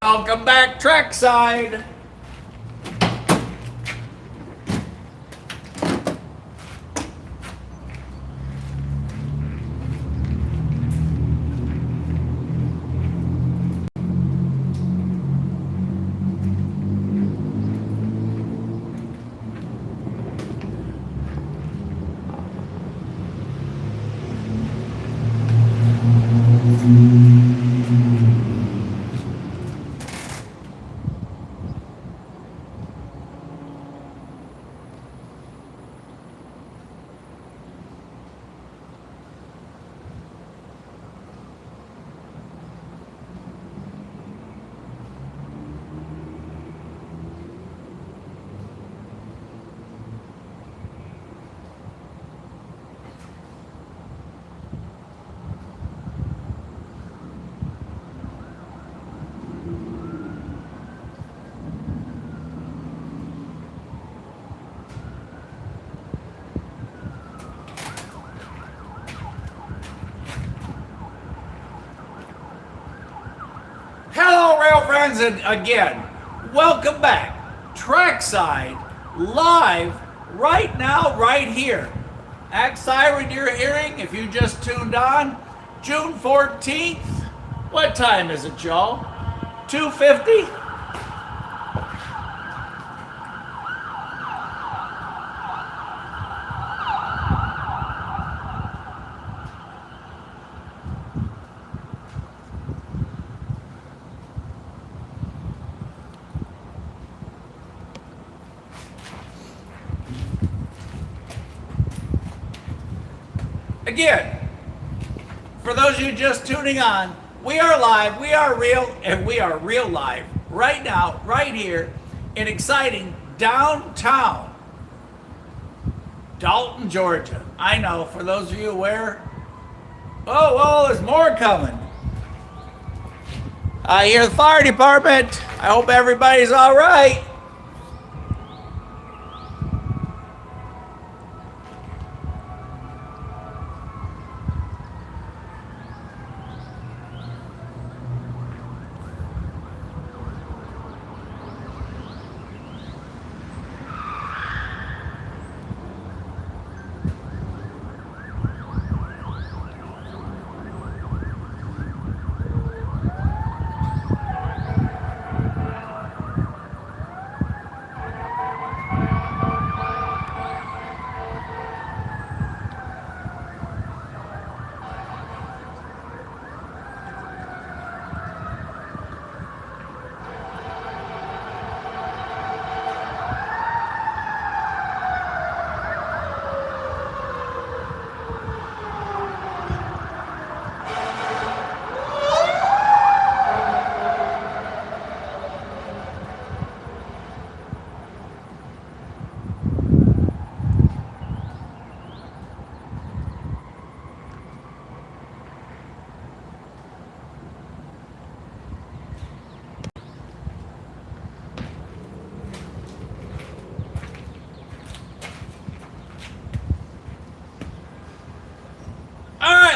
Welcome back, Trackside. Hello, rail friends, and again, welcome back. Trackside, live, right now, right here. Act siren you're hearing, if you just tuned on, June 14th. What time is it, y'all? 2:50? Again, for those of you just tuning on, we are live, we are real, and we are real live right now, right here in exciting downtown Dalton, Georgia. I know, for those of you aware, oh, well, there's more coming. I hear the fire department. I hope everybody's all right.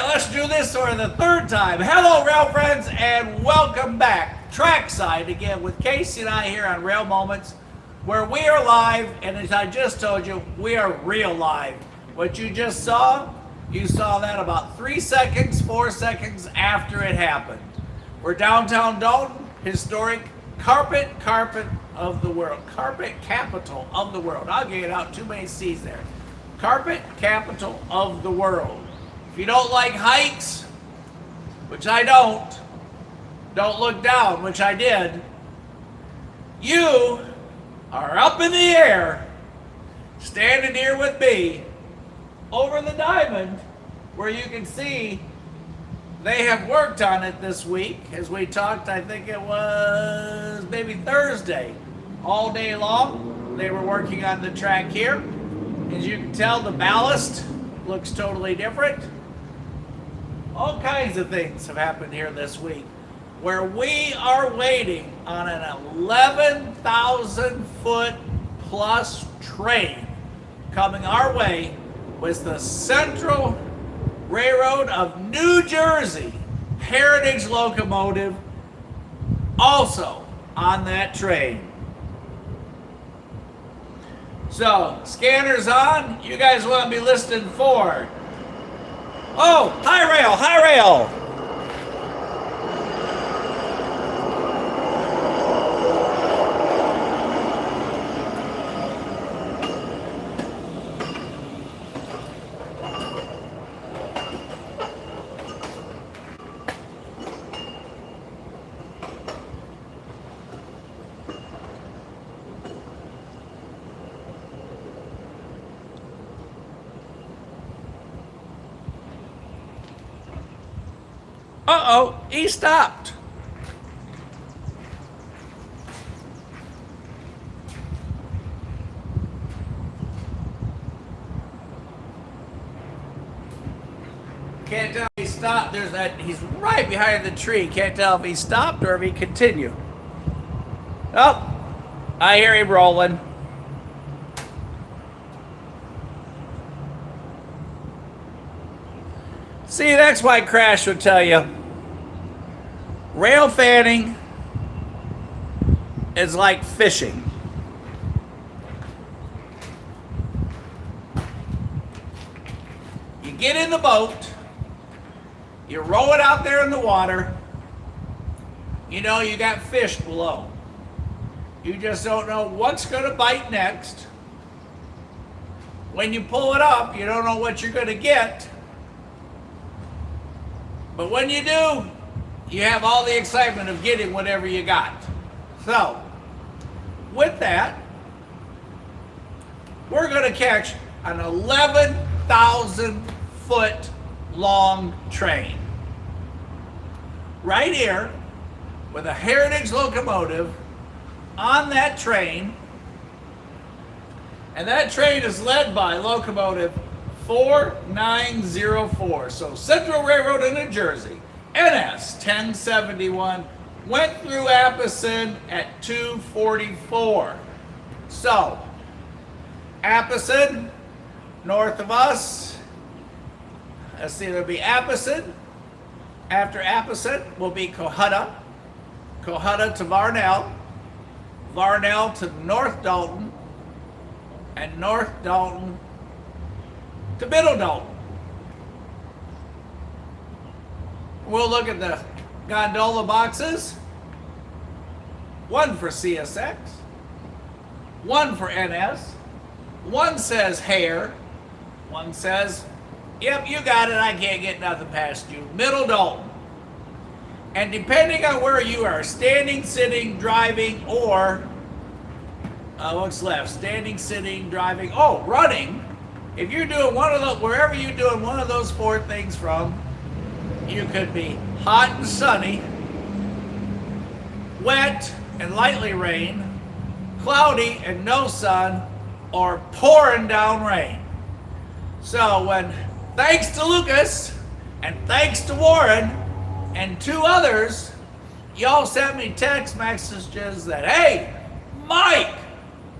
Let's do this for the third time. Hello, rail friends, and welcome back. Trackside again with Casey and I here on Rail Moments, where we are live, and as I just told you, we are real live. What you just saw, you saw that about 3 seconds, 4 seconds after it happened. We're downtown Dalton, historic carpet of the world. Carpet capital of the world. I'll get it out, too many C's there. Carpet capital of the world. If you don't like hikes, which I don't look down, which I did, you are up in the air, standing here with me, over the diamond, where you can see they have worked on it this week. As we talked, I think it was maybe Thursday, all day long. They were working on the track here. As you can tell, the ballast looks totally different. All kinds of things have happened here this week, where we are waiting on an 11,000 foot plus train coming our way with the Central Railroad of New Jersey Heritage Locomotive also on that train. So, scanners on. You guys want to be listening for. Oh, high rail, high rail. Uh-oh, he stopped. Can't tell if he stopped. There's that. He's right behind the tree. Can't tell if he stopped or if he continued. Oh, I hear him rolling. See, that's why Crash would tell you. Rail fanning is like fishing. You get in the boat, you row it out there in the water, you know you got fish below. You just don't know what's going to bite next. When you pull it up, you don't know what you're going to get. But when you do, you have all the excitement of getting whatever you got. So, with that, we're going to catch an 11,000 foot long train. Right here, with a heritage locomotive on that train. And that train is led by locomotive 4904. So Central Railroad of New Jersey, NS1071, went through Appleton at 2:44. So, Appleton, north of us, let's see, there'll be Appleton. After Appleton will be Cohutta. Cohutta to Varnell. Varnell to North Dalton. And North Dalton to Middle Dalton. We'll look at the gondola boxes. One for CSX, one for NS, one says hair, one says, yep, you got it, I can't get nothing past you, Middle Dalton. And depending on where you are, standing, sitting, driving, or what's left? Standing, sitting, driving, running. If you're doing one of those, wherever you're doing one of those four things from, you could be hot and sunny, wet and lightly rain, cloudy and no sun, or pouring down rain. So thanks to Lucas and thanks to Warren and two others, y'all sent me text messages that, hey, Mike,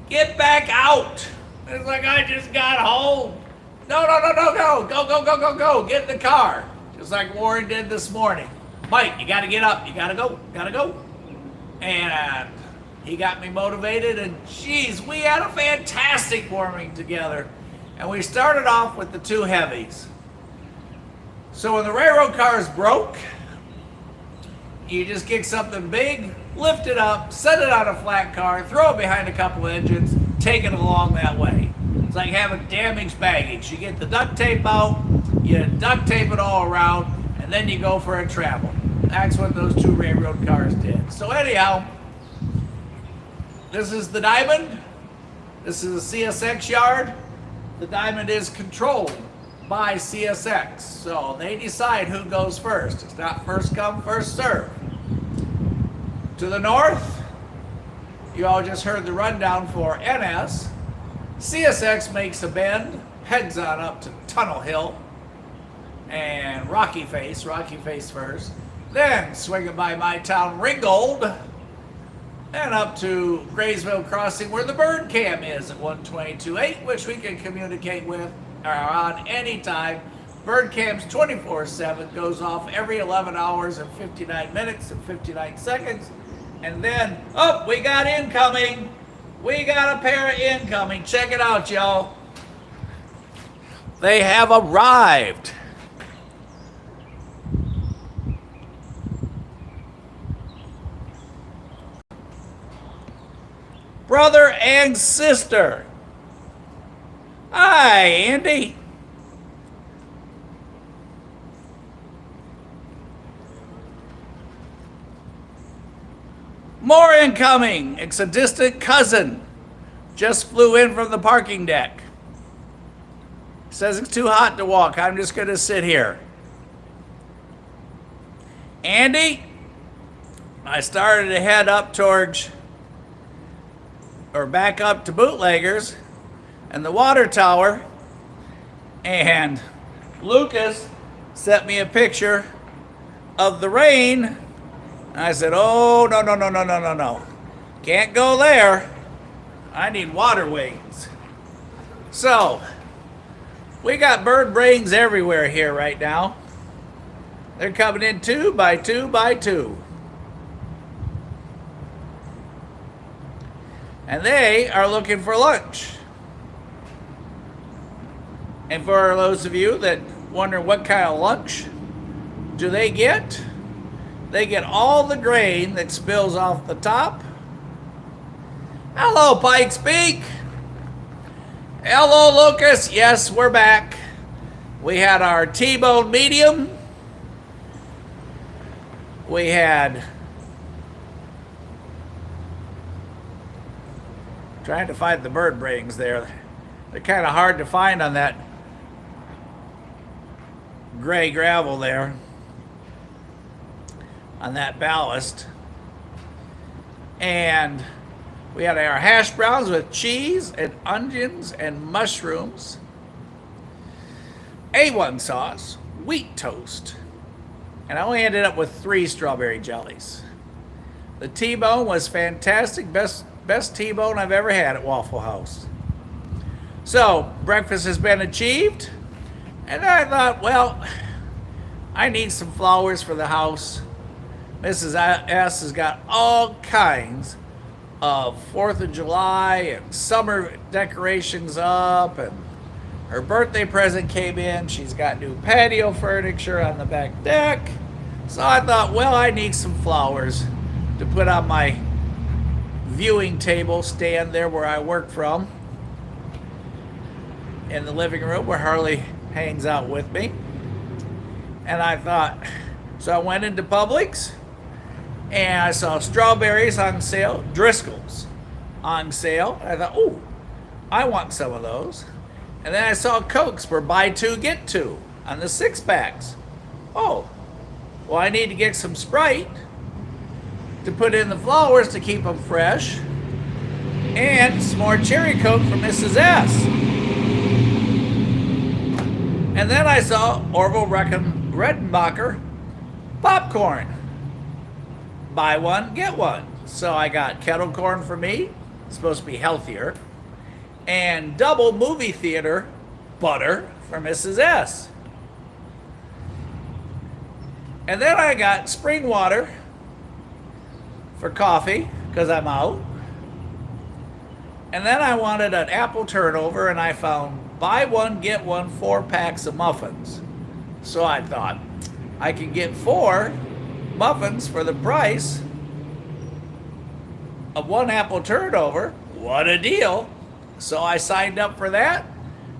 get back out. It's like I just got home. No, go, get in the car. Just like Warren did this morning. Mike, you gotta get up, you gotta go. And he got me motivated, and geez, we had a fantastic morning together. And we started off with the two heavies. So when the railroad cars broke, you just get something big, lift it up, set it on a flat car, throw it behind a couple engines, take it along that way. It's like having damaged baggage. You get the duct tape out, you duct tape it all around, and then you go for a travel. That's what those two railroad cars did. So anyhow, this is the Diamond. This is a CSX yard. The Diamond is controlled by CSX. So they decide who goes first. It's not first come, first serve. To the north, you all just heard the rundown for NS. CSX makes a bend, heads on up to Tunnel Hill and Rocky Face first. Then swinging by my town Ringgold and up to Graysville Crossing where the bird cam is at 122.8, which we can communicate with or on anytime. Bird cam's 24/7, goes off every 11 hours and 59 minutes and 59 seconds. And then, oh, we got incoming. We got a pair of incoming. Check it out, y'all. They have arrived. Brother and sister. Hi, Andy. More incoming. It's a distant cousin. Just flew in from the parking deck. Says it's too hot to walk. I'm just going to sit here. Andy, I started to head up towards, or back up to Bootleggers and the water tower. And Lucas sent me a picture of the rain. And I said, oh, no. Can't go there. I need waterways. So, we got bird brains everywhere here right now. They're coming in 2 by 2 by 2. And they are looking for lunch. And for those of you that wonder what kind of lunch do they get all the grain that spills off the top. Hello, Pikes Peak. Hello, Lucas. Yes, we're back. We had our T-bone medium. We had, trying to find the bird brains there. They're kind of hard to find on that gray gravel there, on that ballast. And we had our hash browns with cheese and onions and mushrooms, A1 sauce, wheat toast, and I only ended up with 3 strawberry jellies. The T-bone was fantastic, best T-bone I've ever had at Waffle House. So breakfast has been achieved, and I thought, well, I need some flowers for the house. Mrs. S has got all kinds of 4th of July and summer decorations up, and her birthday present came in. She's got new patio furniture on the back deck. So I thought, well, I need some flowers to put on my viewing table stand there where I work from, in the living room where Harley hangs out with me. And I thought, so I went into Publix, and I saw strawberries on sale, Driscoll's on sale. I thought, oh, I want some of those. And then I saw Cokes for buy 2, get 2 on the 6-packs. Oh, well, I need to get some Sprite to put in the flowers to keep them fresh, and some more Cherry Coke for Mrs. S. And then I saw Orville Redenbacher popcorn. Buy 1, get 1. So I got kettle corn for me, it's supposed to be healthier, and double movie theater butter for Mrs. S. And then I got spring water for coffee, because I'm out. And then I wanted an apple turnover, and I found buy 1, get 1, 4 packs of muffins. So I thought, I can get 4 muffins for the price of 1 apple turnover. What a deal. So I signed up for that.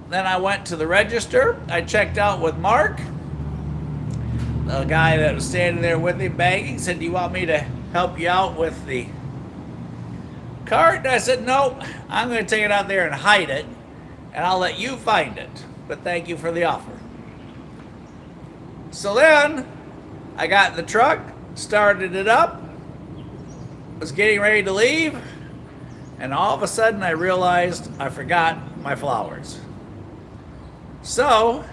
Then I went to the register. I checked out with Mark. The guy that was standing there with him bagging said, do you want me to help you out with the cart? And I said, no, I'm going to take it out there and hide it, and I'll let you find it. But thank you for the offer. So then I got in the truck, started it up, was getting ready to leave, and all of a sudden I realized I forgot my flowers. So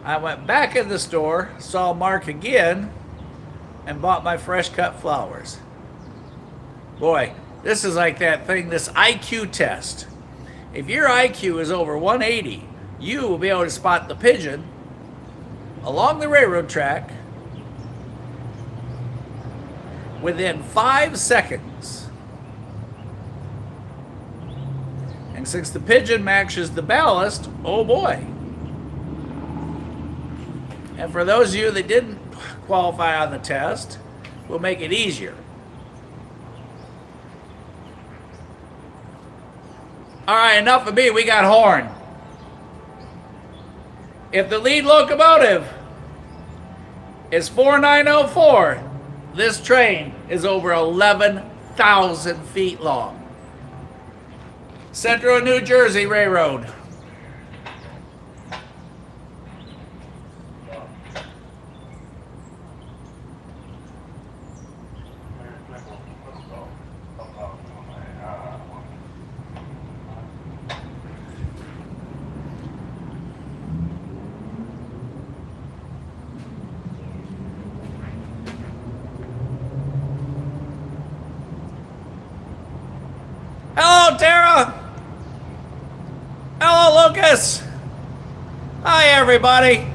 I went back in the store, saw Mark again, and bought my fresh cut flowers. Boy, this is like that thing, this IQ test. If your IQ is over 180, you will be able to spot the pigeon along the railroad track within 5 seconds. And since the pigeon matches the ballast, oh boy. And for those of you that didn't qualify on the test, we'll make it easier. All right, enough of me. We got horn. If the lead locomotive is 4904, this train is over 11,000 feet long. Central New Jersey Railroad. Hello, Tara. Hello, Lucas. Hi, everybody.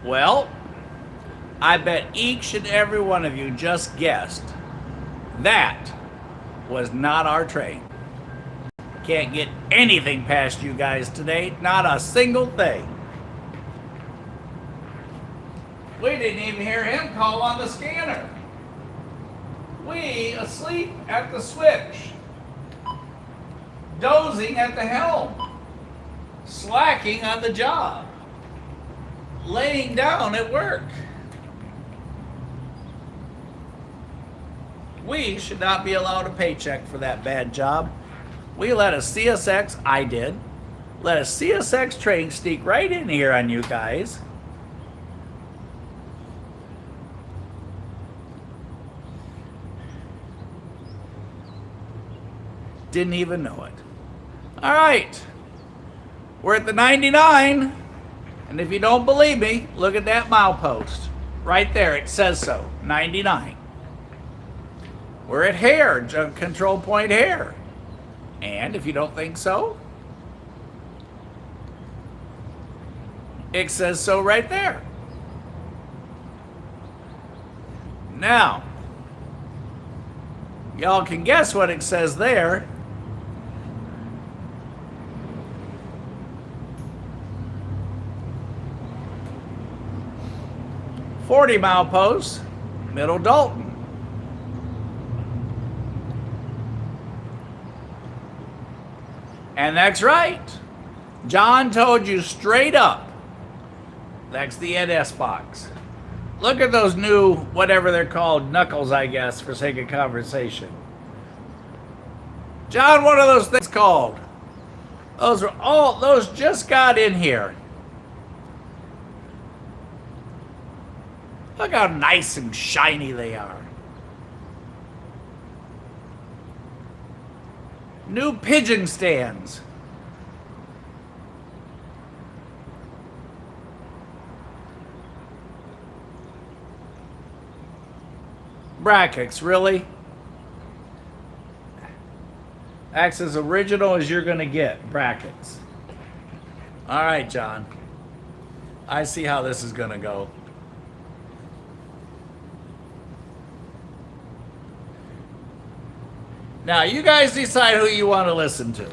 Well, I bet each and every one of you just guessed that was not our train. Can't get anything past you guys today, not a single thing. We didn't even hear him call on the scanner. We asleep at the switch, dozing at the helm, slacking on the job, laying down at work. We should not be allowed a paycheck for that bad job. We let a CSX, I did, let a CSX train sneak right in here on you guys. Didn't even know it. All right, we're at the 99, and if you don't believe me, look at that milepost. Right there, it says so, 99. We're at Hare, control point Hare. And if you don't think so, it says so right there. Now, y'all can guess what it says there. "40 milepost, Middle Dalton." And that's right. John told you straight up. That's the NS box. Look at those new, whatever they're called, knuckles, I guess, for sake of conversation. John, what are those things called? Those just got in here. Look how nice and shiny they are. New pigeon stands. Brackets, really? That's as original as you're going to get, brackets. All right, John. I see how this is going to go. Now, you guys decide who you want to listen to.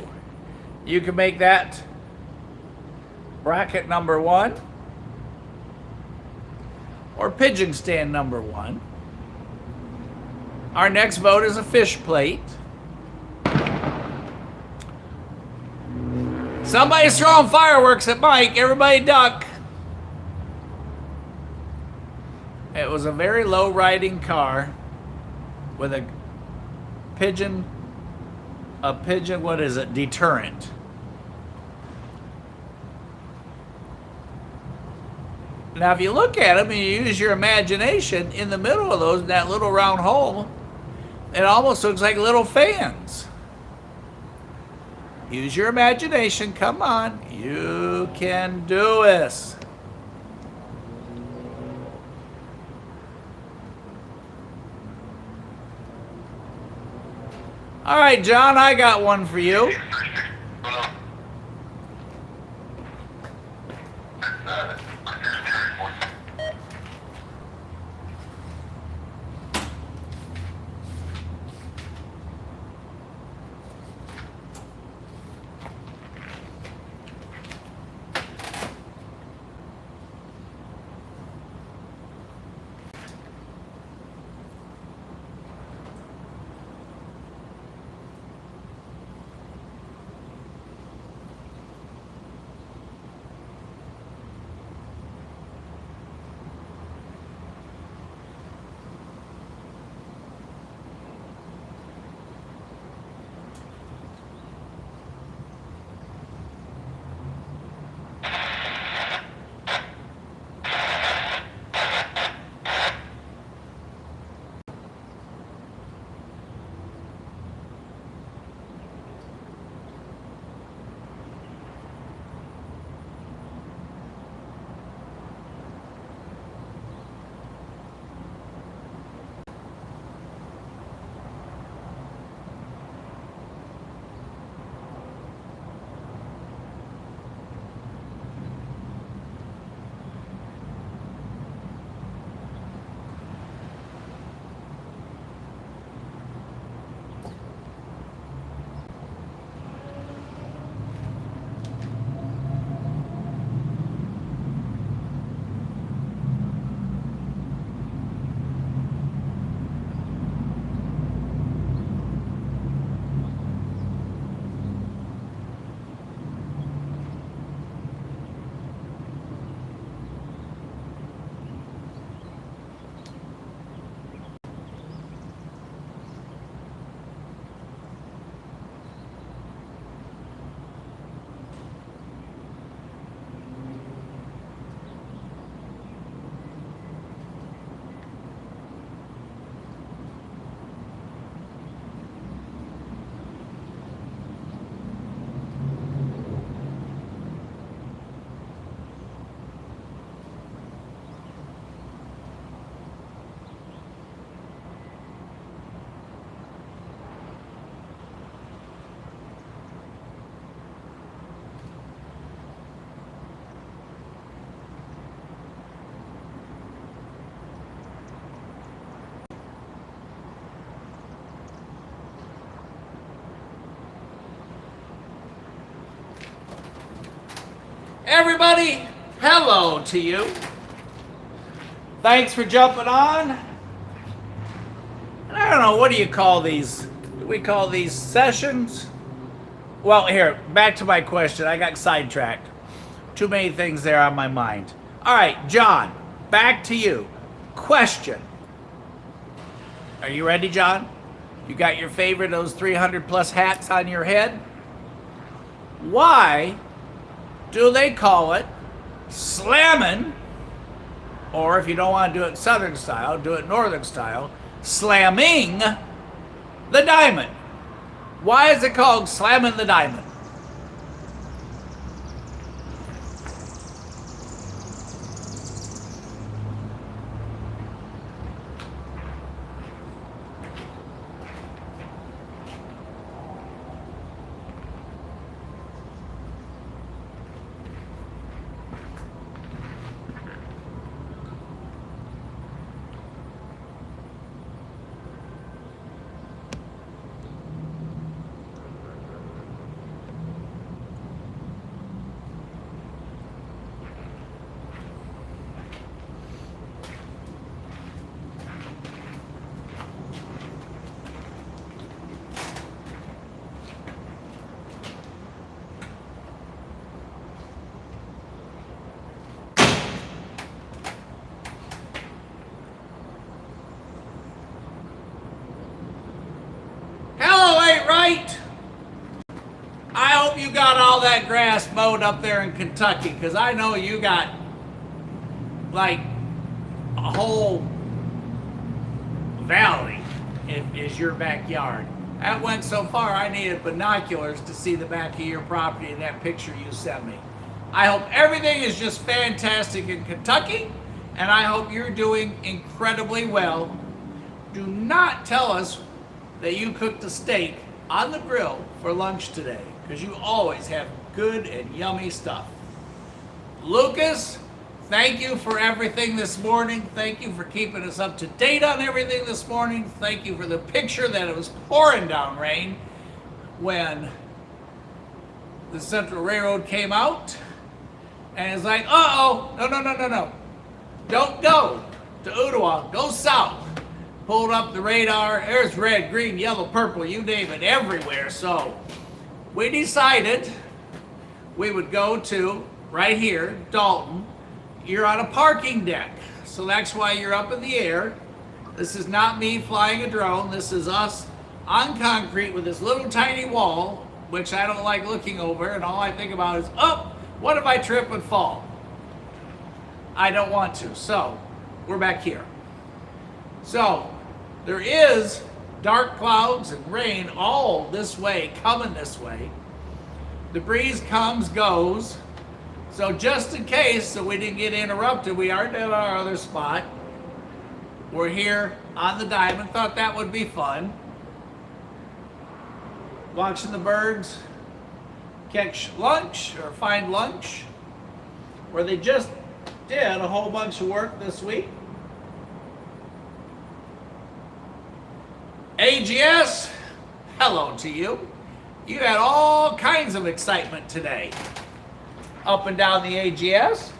You can make that bracket number 1 or pigeon stand number 1. Our next vote is a fish plate. Somebody's throwing fireworks at Mike. Everybody duck. It was a very low riding car with a pigeon, what is it? Deterrent. Now, if you look at them and you use your imagination, in the middle of those, that little round hole, it almost looks like little fans. Use your imagination. Come on. You can do this. All right, John, I got one for you. Everybody, hello to you. Thanks for jumping on. And I don't know, what do you call these? Do we call these sessions? Well, here, back to my question. I got sidetracked. Too many things there on my mind. All right, John, back to you. Question. Are you ready, John? You got your favorite, those 300 plus hats on your head? Why do they call it slamming, or if you don't want to do it Southern style, do it Northern style, slamming the diamond? Why is it called slamming the diamond? Right? I hope you got all that grass mowed up there in Kentucky, because I know you got like a whole valley is your backyard. That went so far I needed binoculars to see the back of your property in that picture you sent me. I hope everything is just fantastic in Kentucky, and I hope you're doing incredibly well. Do not tell us that you cooked a steak on the grill for lunch today, because you always have good and yummy stuff. Lucas, thank you for everything this morning. Thank you for keeping us up to date on everything this morning. Thank you for the picture that it was pouring down rain when the Central Railroad came out. And it's like, uh-oh, no. Don't go to Ottawa, go south. Pulled up the radar, there's red, green, yellow, purple, you name it, everywhere. So we decided we would go to, right here, Dalton. You're on a parking deck, so that's why you're up in the air. This is not me flying a drone. This is us on concrete with this little tiny wall, which I don't like looking over, and all I think about is, oh, what if I trip and fall? I don't want to, so we're back here. So there is dark clouds and rain all this way, coming this way. The breeze comes, goes. So just in case, so we didn't get interrupted, we aren't at our other spot. We're here on the diamond. Thought that would be fun. Watching the birds catch lunch or find lunch, where they just did a whole bunch of work this week. AGS, hello to you. You had all kinds of excitement today up and down the AGS.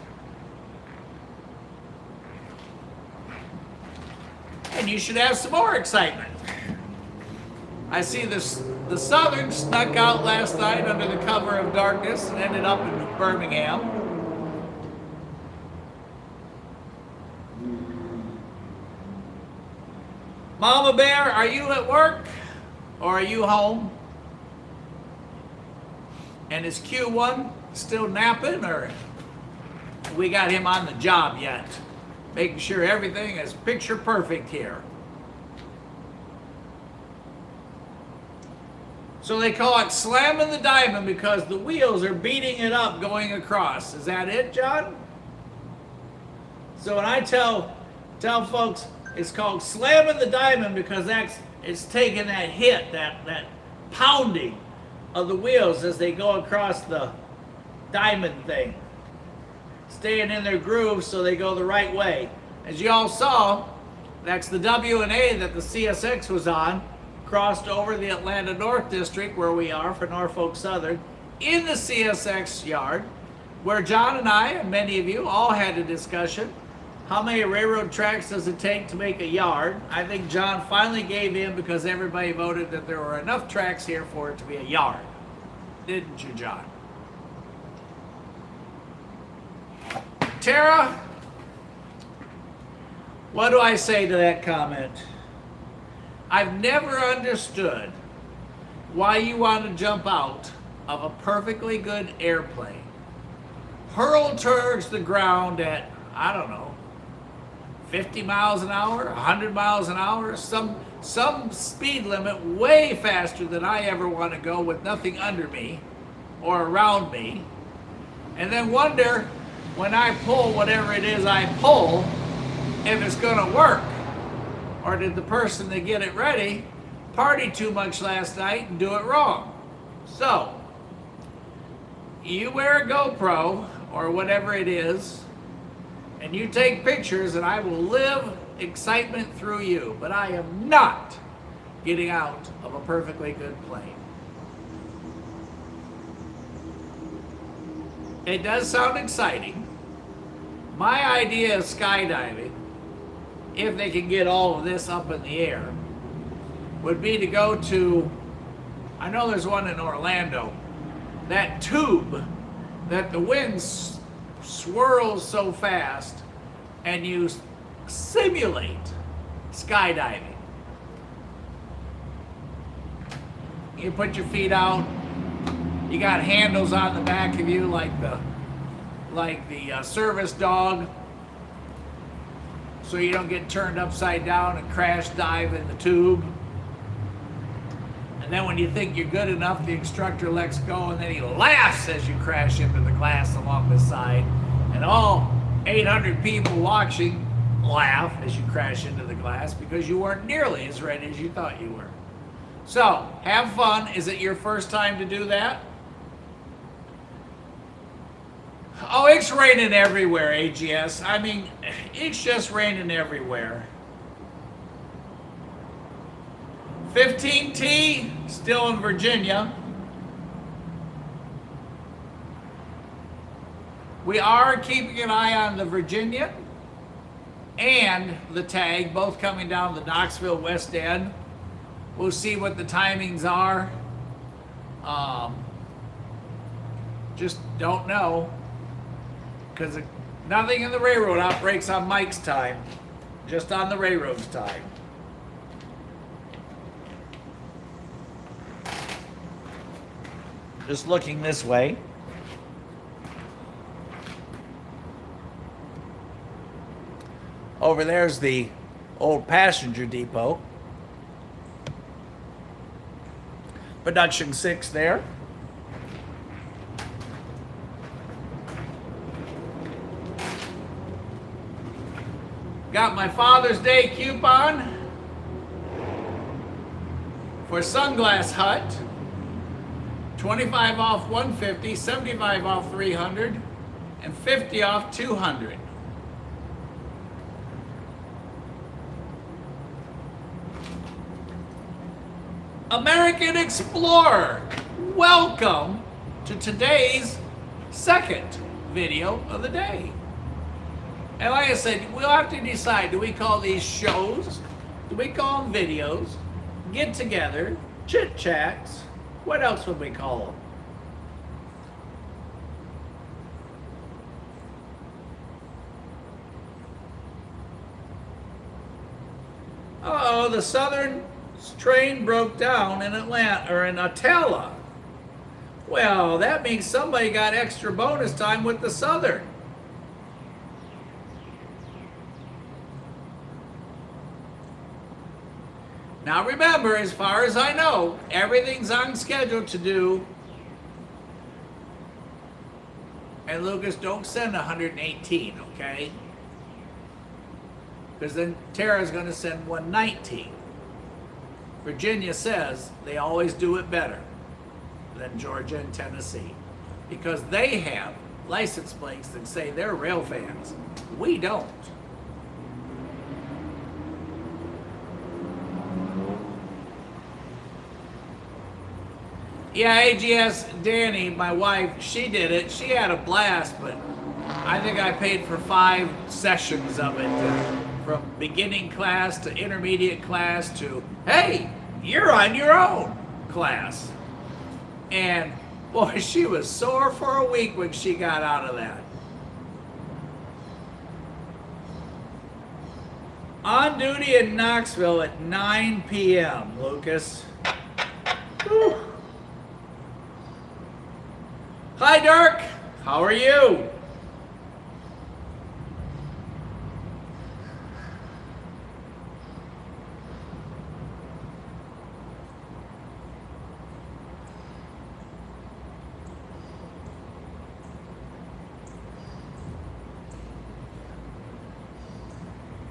And you should have some more excitement. I see the Southern snuck out last night under the cover of darkness and ended up in Birmingham. Mama Bear, are you at work or are you home? And is Q1 still napping, or we got him on the job yet? Making sure everything is picture perfect here. So they call it slamming the diamond because the wheels are beating it up going across. Is that it, John? So when I tell folks it's called slamming the diamond because it's taking that hit, that pounding of the wheels as they go across the diamond thing, staying in their groove so they go the right way. As you all saw, that's the W&A that the CSX was on, crossed over the Atlanta North District where we are for Norfolk Southern in the CSX yard, where John and I and many of you all had a discussion. How many railroad tracks does it take to make a yard? I think John finally gave in because everybody voted that there were enough tracks here for it to be a yard. Didn't you, John? Tara, what do I say to that comment? I've never understood why you want to jump out of a perfectly good airplane, hurl towards the ground at, I don't know, 50 miles an hour, 100 miles an hour, some speed limit way faster than I ever want to go with nothing under me or around me, and then wonder when I pull whatever it is I pull if it's going to work. Or did the person that get it ready party too much last night and do it wrong? So, you wear a GoPro or whatever it is, and you take pictures, and I will live excitement through you. But I am not getting out of a perfectly good plane. It does sound exciting. My idea of skydiving, if they can get all of this up in the air, would be to go to, I know there's one in Orlando, that tube that the wind swirls so fast, and you simulate skydiving. You put your feet out, you got handles on the back of you like the service dog, so you don't get turned upside down and crash dive in the tube. And then when you think you're good enough, the instructor lets go, and then he laughs as you crash into the glass along the side. And all 800 people watching laugh as you crash into the glass because you weren't nearly as ready as you thought you were. So, have fun. Is it your first time to do that? Oh, it's raining everywhere, AGS. I mean, it's just raining everywhere. 15T, still in Virginia. We are keeping an eye on the Virginia and the tag, both coming down the Knoxville West End. We'll see what the timings are. Just don't know, because nothing in the railroad operates on Mike's time, just on the railroad's time. Just looking this way. Over there's the old passenger depot. Production 6 there. Got my Father's Day coupon for Sunglass Hut. 25 off 150, 75 off 300, and 50 off 200. American Explorer, welcome to today's second video of the day. And like I said, we'll have to decide, do we call these shows? Do we call them videos? Get together, chit chats? What else would we call them? Uh-oh, the Southern train broke down in Atlanta, or in Attala. Well, that means somebody got extra bonus time with the Southern. Now remember, as far as I know, everything's on schedule to do. And Lucas, don't send 118, okay? Because then Tara's going to send 119. Virginia says they always do it better than Georgia and Tennessee, because they have license plates that say they're rail fans. We don't. Yeah, AGS Danny, my wife, she did it. She had a blast, but I think I paid for 5 sessions of it, from beginning class to intermediate class to, hey, you're on your own class. And boy, she was sore for a week when she got out of that. On duty in Knoxville at 9 p.m., Lucas. Whew. Hi, Dirk. How are you?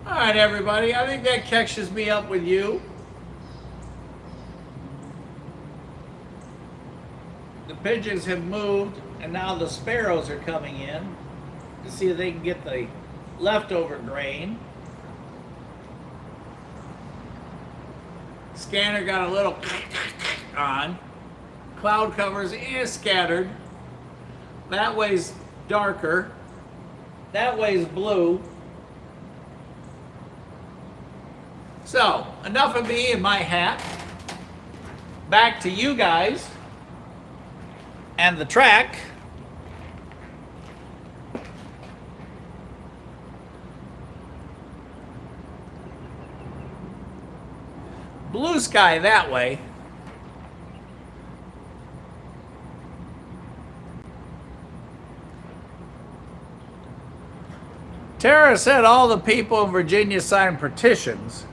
All right, everybody. I think that catches me up with you. The pigeons have moved, and now the sparrows are coming in to see if they can get the leftover grain. Scanner got a little on. Cloud covers is scattered. That way's darker. That way's blue. So, enough of me and my hat. Back to you guys and the track. Blue sky that way. Tara said all the people in Virginia signed petitions,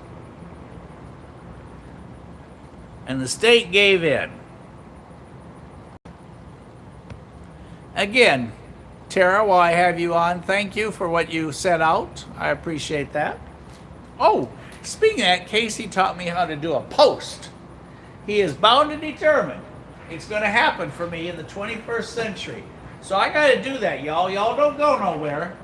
and the state gave in. Again, Tara, while I have you on, thank you for what you set out. I appreciate that. Oh, speaking of that, Casey taught me how to do a post. He is bound and determined it's going to happen for me in the 21st century. So I got to do that, y'all. Y'all don't go nowhere.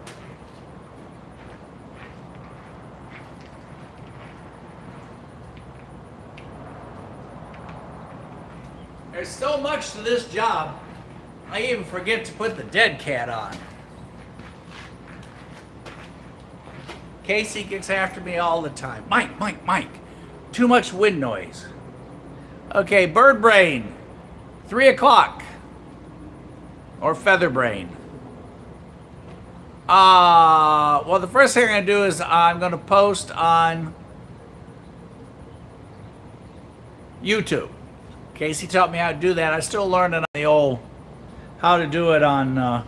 There's so much to this job, I even forget to put the dead cat on. Casey gets after me all the time. Mike, too much wind noise. Okay, bird brain, 3 o'clock, or feather brain. Well, the first thing I'm gonna do is I'm gonna post on YouTube. Casey taught me how to do that. I still learning on the old how to do it on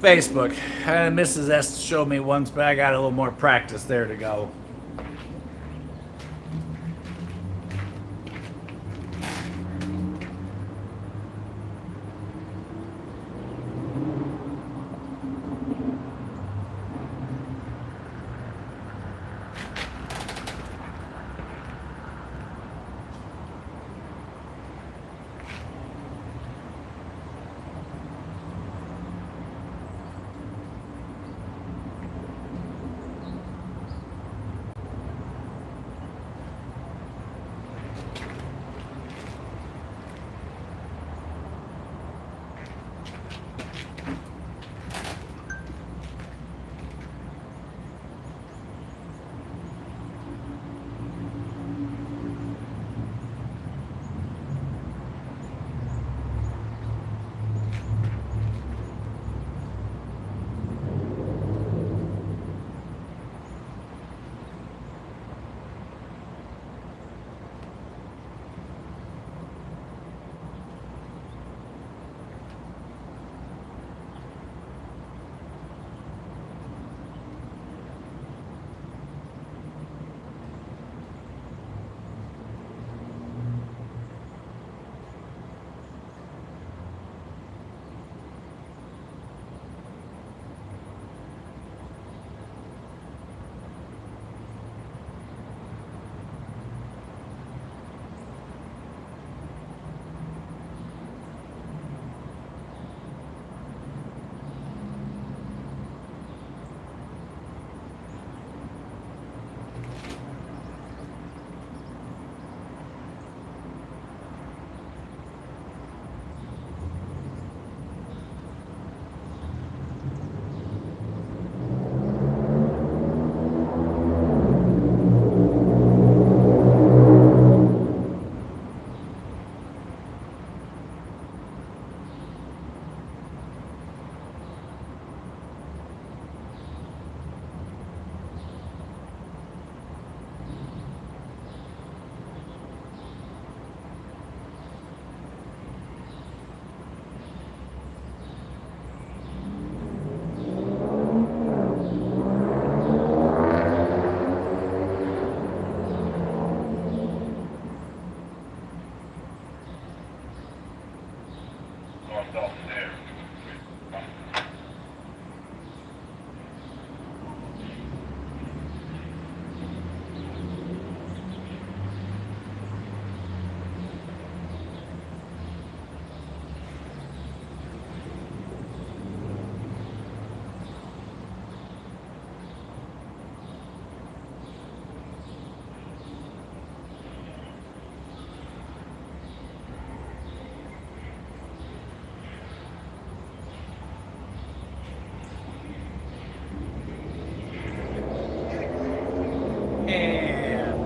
Facebook. Mrs. S showed me once, but I got a little more practice there to go.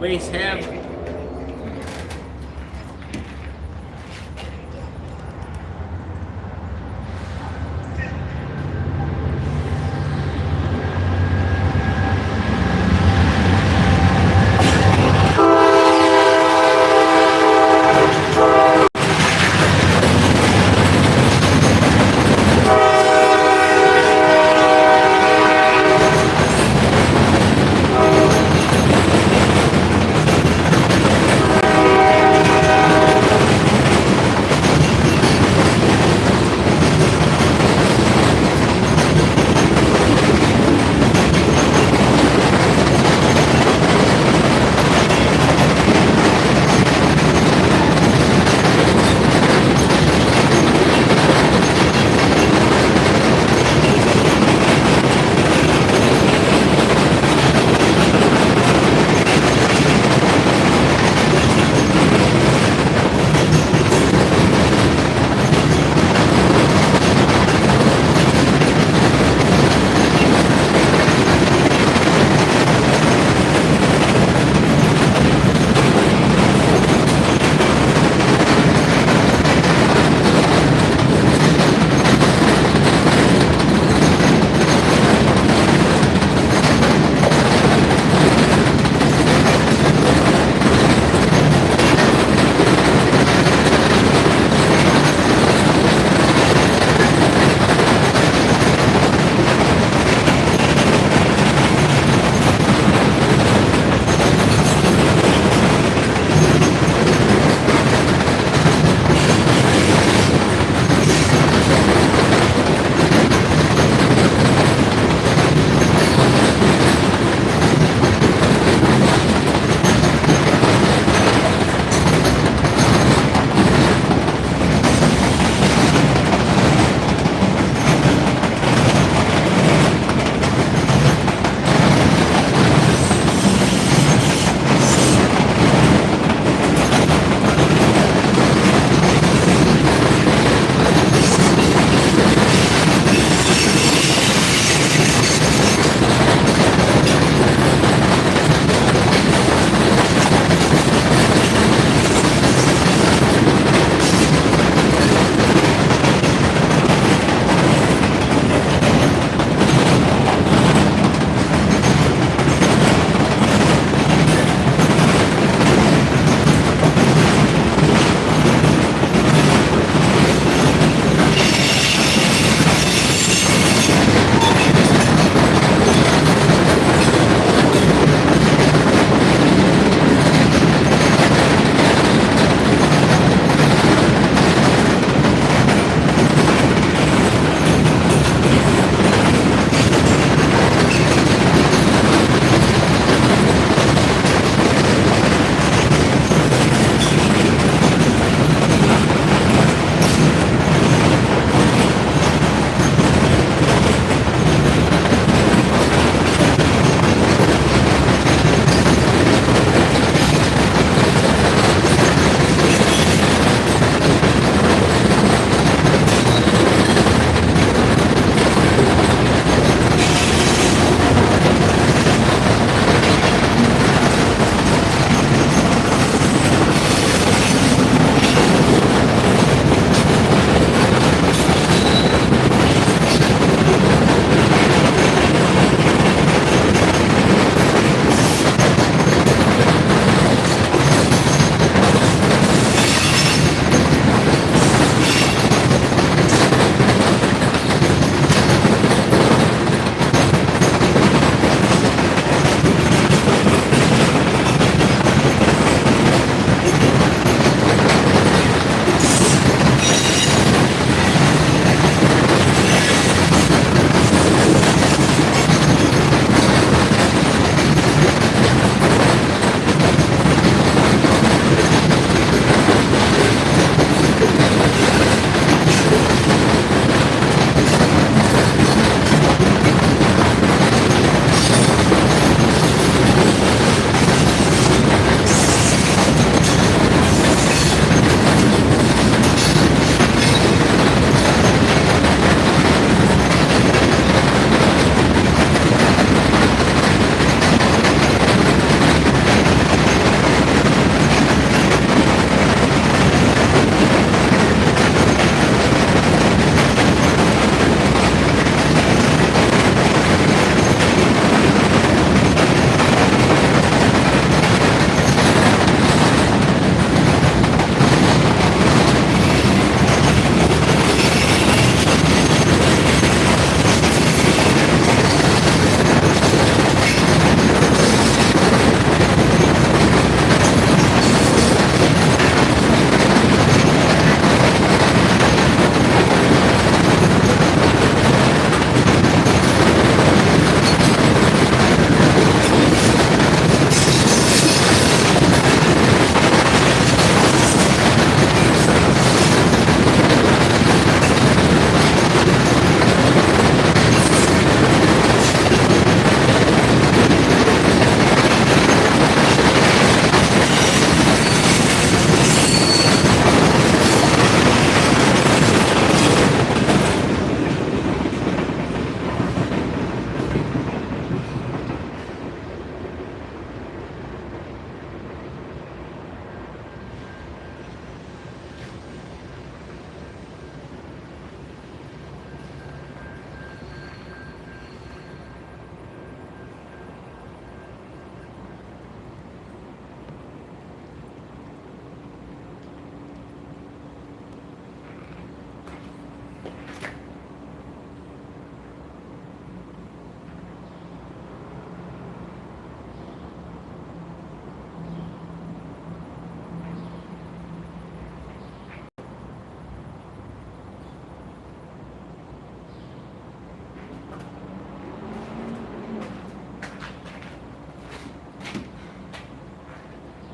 We have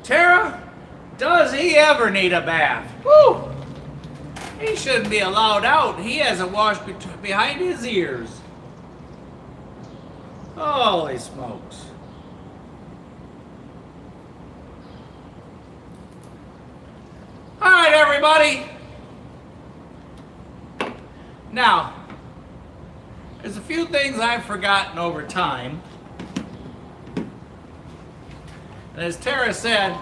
Tara, does he ever need a bath? Woo! He shouldn't be allowed out. He has a wash behind his ears. Holy smokes. All right, everybody. Now, there's a few things I've forgotten over time. And as Tara said,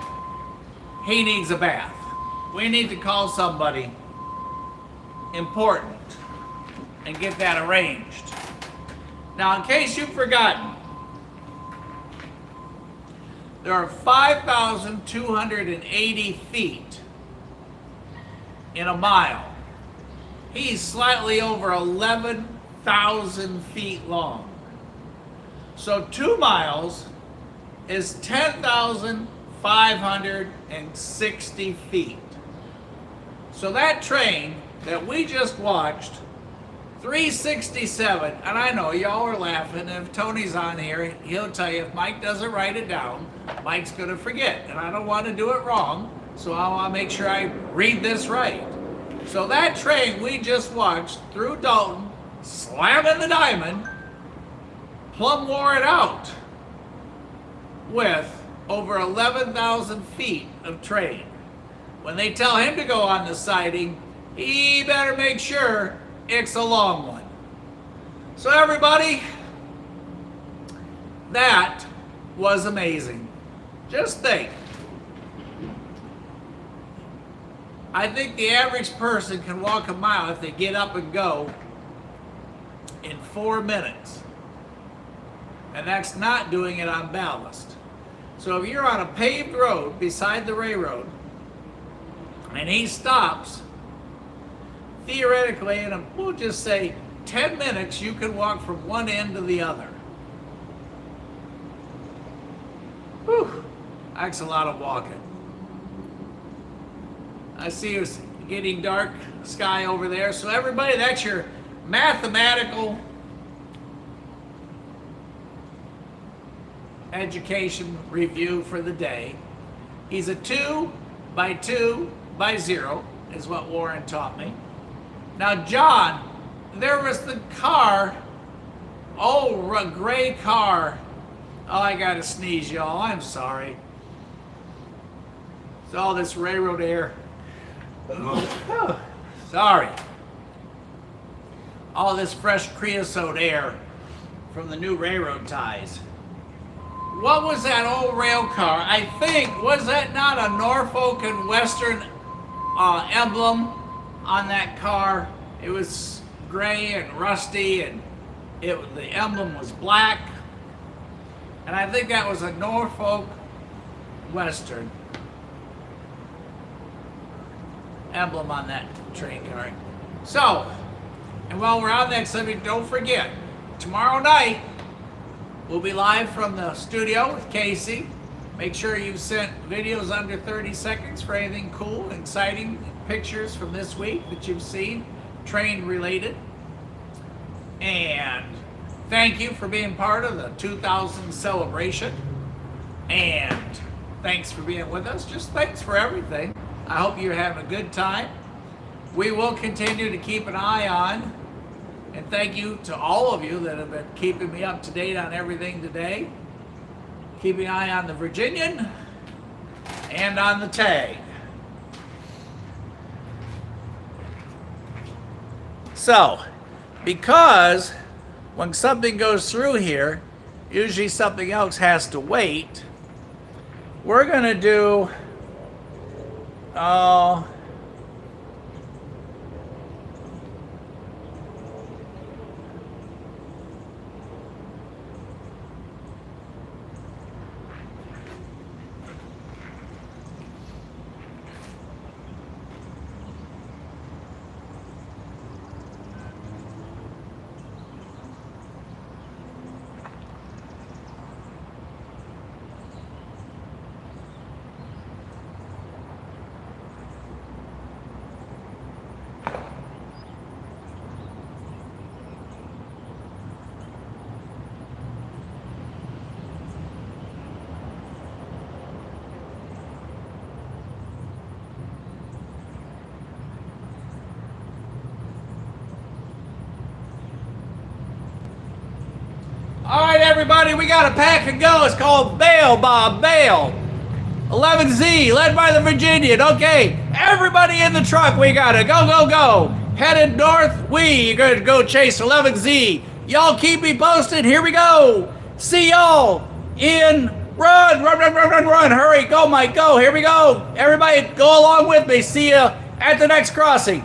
he needs a bath. We need to call somebody important and get that arranged. Now, in case you've forgotten, there are 5,280 feet in a mile. He's slightly over 11,000 feet long. So 2 miles is 10,560 feet. So that train that we just watched, 367, and I know y'all are laughing, and if Tony's on here, he'll tell you if Mike doesn't write it down, Mike's gonna forget, and I don't want to do it wrong, so I want to make sure I read this right. So that train we just watched through Dalton, slamming the diamond, plumb wore it out with over 11,000 feet of train. When they tell him to go on the siding, he better make sure it's a long one. So everybody, that was amazing. Just think. I think the average person can walk a mile if they get up and go in 4 minutes. And that's not doing it on ballast. So if you're on a paved road beside the railroad and he stops, theoretically, in we'll just say 10 minutes, you can walk from one end to the other. Whew, that's a lot of walking. I see it's getting dark sky over there. So everybody, that's your mathematical education review for the day. He's a 2 by 2 by 0 is what Warren taught me. Now, John, there was the car, a gray car. Oh, I gotta sneeze, y'all. I'm sorry. It's all this railroad air. Sorry. All this fresh creosote air from the new railroad ties. What was that old rail car? I think, was that not a Norfolk and Western emblem on that car? It was gray and rusty, and the emblem was black. And I think that was a Norfolk Western emblem on that train car. So, and while we're on that subject, don't forget, tomorrow night, we'll be live from the studio with Casey. Make sure you've sent videos under 30 seconds for anything cool, exciting pictures from this week that you've seen, train related. And thank you for being part of the 2000 celebration. And thanks for being with us. Just thanks for everything. I hope you're having a good time. We will continue to keep an eye on, and thank you to all of you that have been keeping me up to date on everything today. Keeping an eye on the Virginian and on the tag. So, because when something goes through here, usually something else has to wait, we're going to do everybody. We got a pack and go. It's called Bail, Bob, Bail. 11Z, led by the Virginian. Okay, everybody in the truck. We got to go, go, go. Headed north. You're going to go chase 11Z. Y'all keep me posted. Here we go. See y'all in run. Hurry, go, Mike, go. Here we go. Everybody go along with me. See ya at the next crossing.